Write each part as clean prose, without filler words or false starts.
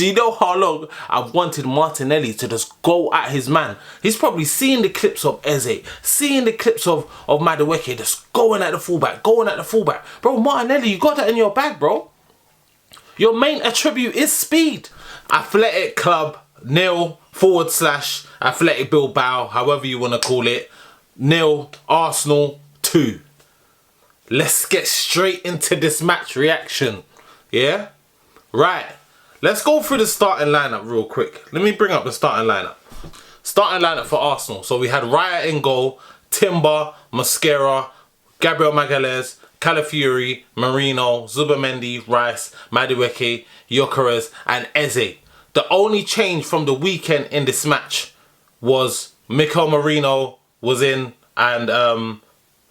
Do you know how long I've wanted Martinelli to just go at his man? He's probably seen the clips of Eze, seeing the clips of Madueke just going at the fullback, Bro, Martinelli, you got that in your bag, bro. Your main attribute is speed. Athletic Club, nil, / Athletic Bilbao, however you want to call it, nil, Arsenal, 2. Let's get straight into this match reaction. Yeah? Right. Let's go through the starting lineup real quick. Let me bring up the starting lineup. Starting lineup for Arsenal. So we had Raya in goal, Timber, Mosquera, Gabriel Magalhaes, Calafiori, Marino, Zubimendi, Rice, Madueke, Enquiries, and Eze. The only change from the weekend in this match was Mikel Merino was in and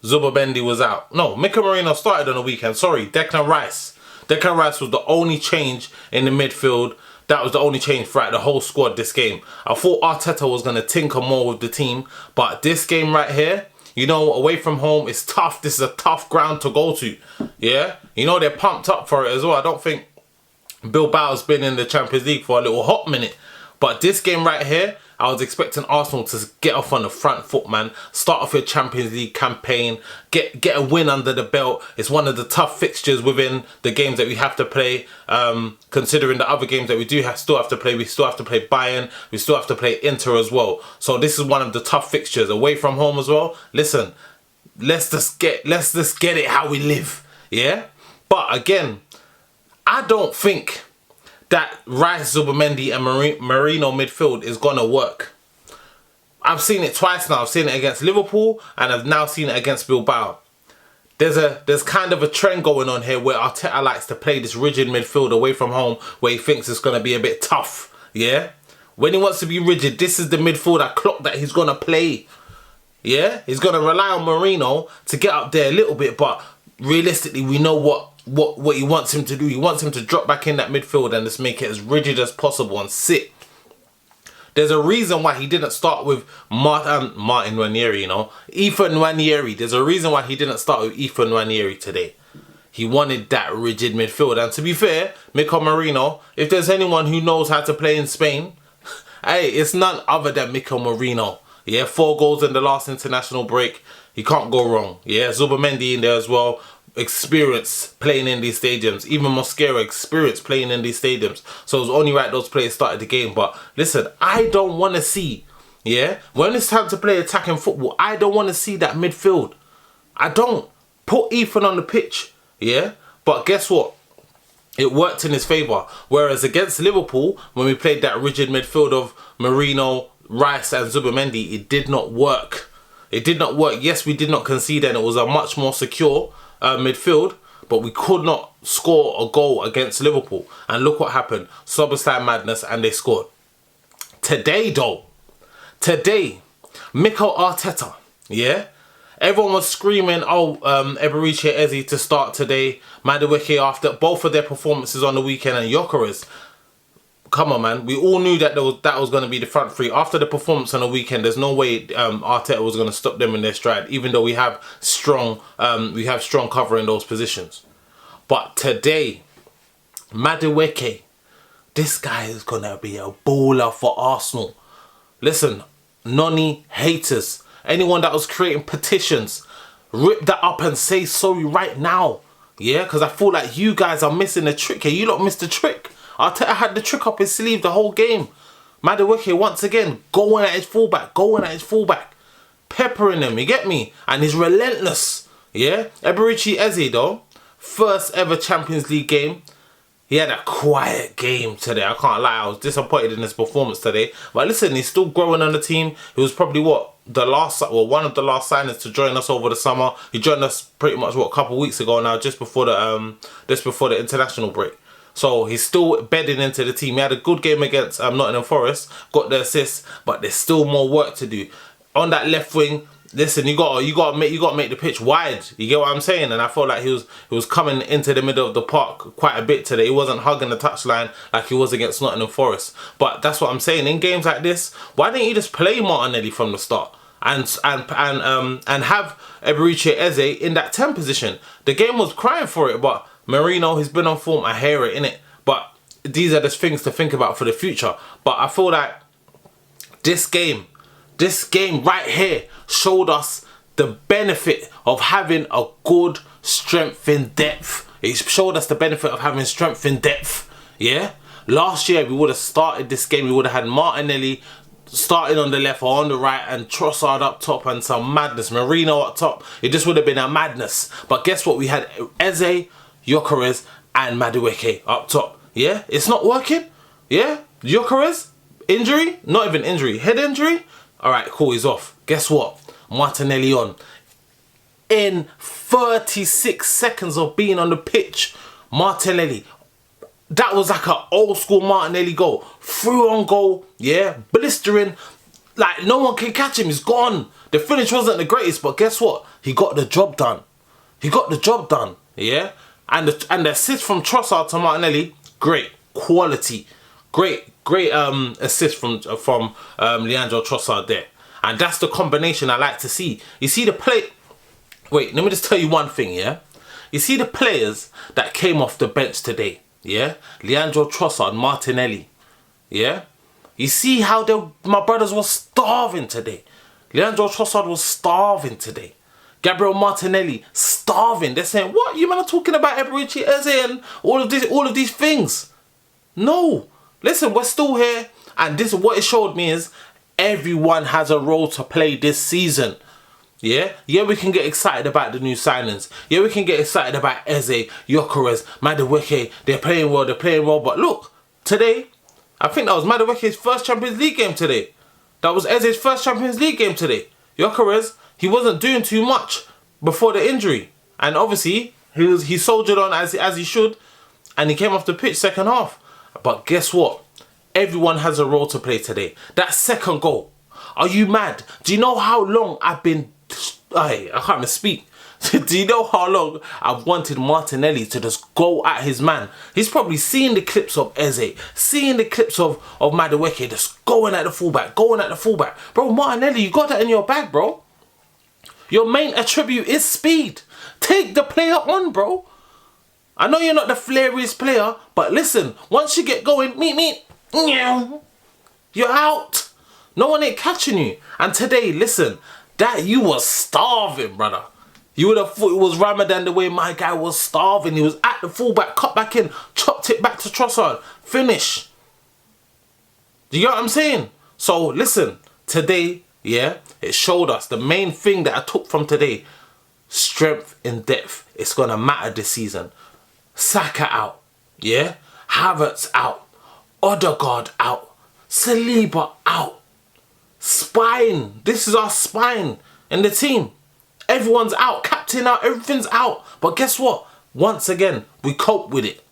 Zubimendi was out. No, Mikel Merino started on the weekend. Sorry, Declan Rice. Declan Rice was the only change in the midfield. That was the only change throughout the whole squad this game. I thought Arteta was going to tinker more with the team. But this game right here, you know, away from home, it's tough. This is a tough ground to go to. Yeah? You know, they're pumped up for it as well. I don't think Bilbao's been in the Champions League for a little hot minute. But this game right here, I was expecting Arsenal to get off on the front foot, man. Start off your Champions League campaign. Get a win under the belt. It's one of the tough fixtures within the games that we have to play. Considering the other games that we still have to play. We still have to play Bayern. We still have to play Inter as well. So this is one of the tough fixtures. Away from home as well. Listen, let's just get it how we live. Yeah? But again, I don't think that Rice, Zubimendi and Marino midfield is going to work. I've seen it twice now. I've seen it against Liverpool and I've now seen it against Bilbao. There's kind of a trend going on here where Arteta likes to play this rigid midfield away from home where he thinks it's going to be a bit tough. Yeah? When he wants to be rigid, this is the midfield clock that he's going to play. Yeah? He's going to rely on Marino to get up there a little bit, but realistically we know what he wants him to do. He wants him to drop back in that midfield and just make it as rigid as possible and sit. There's a reason why he didn't start with Martin Nwaneri, you know. Ethan Nwaneri. There's a reason why he didn't start with Ethan Nwaneri today. He wanted that rigid midfield. And to be fair, Mikel Merino, if there's anyone who knows how to play in Spain, hey, it's none other than Mikel Merino. Yeah, 4 goals in the last international break. He can't go wrong. Yeah, Zubimendi in there as well. Experience playing in these stadiums. Even Mosquera experience playing in these stadiums. So it was only right those players started the game. But listen, I don't want to see, yeah, when it's time to play attacking football, I don't want to see that midfield. I don't. Put Ethan on the pitch, yeah. But guess what? It worked in his favour. Whereas against Liverpool, when we played that rigid midfield of Marino, Rice and Zubimendi, it did not work. It did not work. Yes, we did not concede and it was a much more secure midfield, but we could not score a goal against Liverpool. And look what happened. Soberstein madness and they scored. Today though, Mikel Arteta, yeah? Everyone was screaming, oh, Eberiche Eze to start today. Madueke after both of their performances on the weekend and Enquiries. Come on, man. We all knew that that was going to be the front three. After the performance on the weekend, there's no way Arteta was going to stop them in their stride, even though we have strong cover in those positions. But today, Madueke, this guy is going to be a baller for Arsenal. Listen, Noni haters, anyone that was creating petitions, rip that up and say sorry right now. Yeah, because I feel like you guys are missing the trick here. You lot missed the trick. Arteta had the trick up his sleeve the whole game. Madueke once again going at his fullback, peppering him, you get me? And he's relentless, yeah? Eberiche Eze though, first ever Champions League game. He had a quiet game today, I can't lie. I was disappointed in his performance today. But listen, he's still growing on the team. He was probably one of the last signings to join us over the summer. He joined us pretty much, a couple of weeks ago now, just before the international break. So he's still bedding into the team. He had a good game against Nottingham Forest, got the assist, but there's still more work to do. On that left wing, listen, you gotta make the pitch wide. You get what I'm saying? And I felt like he was coming into the middle of the park quite a bit today. He wasn't hugging the touchline like he was against Nottingham Forest. But that's what I'm saying. In games like this, why didn't you just play Martinelli from the start and have Eberiche Eze in that 10 position? The game was crying for it, but Marino, he's been on form. I hear it, innit? But these are the things to think about for the future. But I feel like this game right here showed us the benefit of having a good strength in depth. It showed us the benefit of having strength in depth. Yeah? Last year, we would have started this game. We would have had Martinelli starting on the left or on the right and Trossard up top and some madness. Marino up top. It just would have been a madness. But guess what? We had Eze, Enquiries and Madueke up top. Yeah? It's not working. Yeah? Enquiries, injury? Not even injury. Head injury? Alright, cool. He's off. Guess what? Martinelli on. In 36 seconds of being on the pitch, Martinelli, that was like an old school Martinelli goal. Through on goal, yeah, blistering. Like, no one can catch him, he's gone. The finish wasn't the greatest, but guess what? He got the job done. He got the job done, yeah? And the assist from Trossard to Martinelli, great. Quality. Great assist from Leandro Trossard there. And that's the combination I like to see. You see the play... Wait, let me just tell you one thing, yeah? You see the players that came off the bench today, yeah? Leandro Trossard, Martinelli, yeah? You see how my brothers were starving today. Leandro Trossard was starving today. Gabriel Martinelli, starving. They're saying, what? You man are talking about Eberici, Eze and all of these things. No. Listen, we're still here. And this is what it showed me is everyone has a role to play this season. Yeah? Yeah, we can get excited about the new signings. Yeah, we can get excited about Eze, Enquiries, Madueke. They're playing well. But look, today, I think that was Madueke's first Champions League game today. That was Eze's first Champions League game today. Enquiries, he wasn't doing too much before the injury. And obviously, he soldiered on as he should. And he came off the pitch second half. But guess what? Everyone has a role to play today. That second goal. Are you mad? Do you know how long I've been... I can't even speak. Do you know how long I've wanted Martinelli to just go at his man? He's probably seen the clips of Eze, seeing the clips of Madueke just going at the fullback. Bro, Martinelli, you got that in your bag, bro. Your main attribute is speed. Take the player on, bro. I know you're not the flairiest player, but listen, once you get going, you're out. No one ain't catching you. And today, listen, that you was starving, brother. You would have thought it was Ramadan the way my guy was starving. He was at the fullback, cut back in, chopped it back to Trossard. Finish. Do you get what I'm saying? So, listen, today, yeah, it showed us the main thing that I took from today. Strength in depth. It's going to matter this season. Saka out, yeah? Havertz out. Odegaard out. Saliba out. Spine. This is our spine in the team. Everyone's out. Captain out. Everything's out. But guess what? Once again, we coped with it.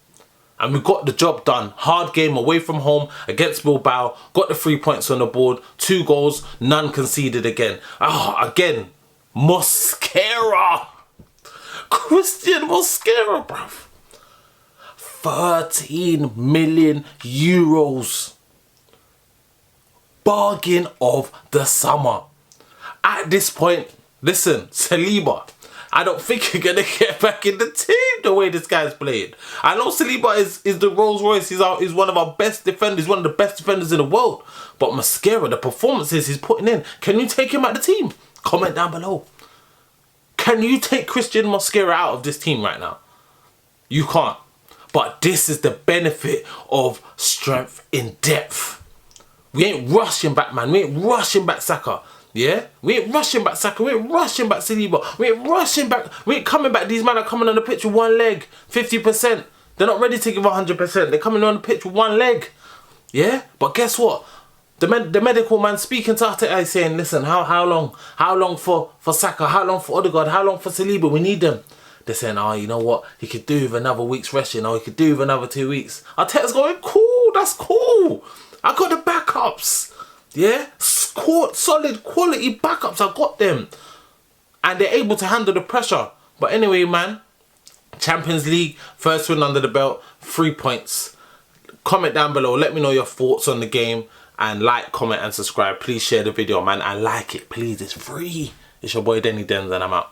And we got the job done. Hard game away from home against Bilbao. Got the 3 points on the board. 2 goals. None conceded again. Again. Mosquera. Christian Mosquera, bruv. 13 million euros. Bargain of the summer. At this point, listen, Saliba, I don't think you're going to get back in the team the way this guy's playing. I know Saliba is the Rolls Royce. He's one of our best defenders. One of the best defenders in the world. But Mosquera, the performances he's putting in, can you take him out of the team? Comment down below. Can you take Christian Mosquera out of this team right now? You can't. But this is the benefit of strength in depth. We ain't rushing back, man. We ain't rushing back Saka. Yeah? We ain't rushing back Saka. We ain't rushing back Saliba. We ain't rushing back. We ain't coming back. These men are coming on the pitch with one leg. 50%. They're not ready to give 100%. They're coming on the pitch with one leg. Yeah? But guess what? The medical man speaking to Arteta is saying, listen, how long? How long for Saka? How long for Odegaard? How long for Saliba? We need them. They're saying, oh, you know what? He could do with another week's resting. Or he could do with another 2 weeks. Arteta's going, cool. That's cool. I got the backups. Yeah? Solid quality backups. I got them. And they're able to handle the pressure. But anyway, man. Champions League. First win under the belt. 3 points. Comment down below. Let me know your thoughts on the game. And like, comment and subscribe. Please share the video, man. And like it, please. It's free. It's your boy Dennydenzw and I'm out.